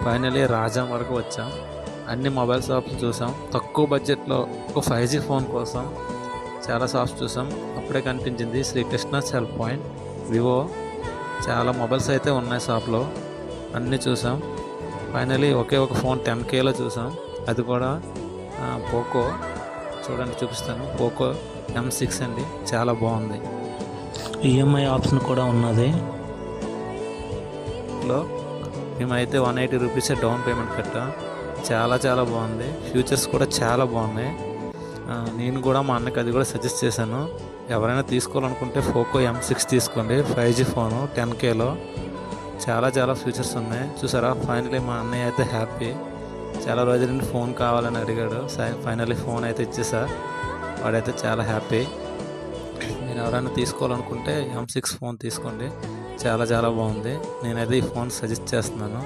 Finally Rajam వరకు వచ్చాం. అన్ని మొబైల్ షాప్స్ చూసాం. తక్కువ బడ్జెట్లో ఒక 5G ఫోన్ కోసం చాలా షాప్స్ చూసాం. అప్పుడే కనిపించింది శ్రీకృష్ణ సెల్ పాయింట్, వివో. చాలా మొబైల్స్ అయితే ఉన్నాయి షాప్లో, అన్నీ చూసాం. ఫైనలీ ఒకే ఒక ఫోన్ 10Kలో చూసాం. అది కూడా పోకో. చూడండి, చూపిస్తాను. పోకో M6 అండి, చాలా బాగుంది. ఈఎంఐ ఆప్షన్ కూడా ఉన్నది. మేమైతే 180 రూపీస్ డౌన్ పేమెంట్ కట్టాం. చాలా చాలా బాగుంది. ఫ్యూచర్స్ కూడా చాలా బాగున్నాయి. నేను కూడా మా అన్నకి అది కూడా సజెస్ట్ చేశాను. ఎవరైనా తీసుకోవాలనుకుంటే పోకో M6 తీసుకోండి. 5G ఫోను 10Kలో చాలా చాలా ఫ్యూచర్స్ ఉన్నాయి. చూసారా, ఫైనలీ మా అన్నయ్య అయితే హ్యాపీ. చాలా రోజుల నుండి ఫోన్ కావాలని అడిగాడు. ఫైనలీ ఫోన్ అయితే ఇచ్చేసా. వాడైతే చాలా హ్యాపీ. మీరు ఎవరైనా తీసుకోవాలనుకుంటే M6 ఫోన్ తీసుకోండి, చాలా చాలా బాగుంది. నేనైతే ఈ ఫోన్ సజెస్ట్ చేస్తున్నాను.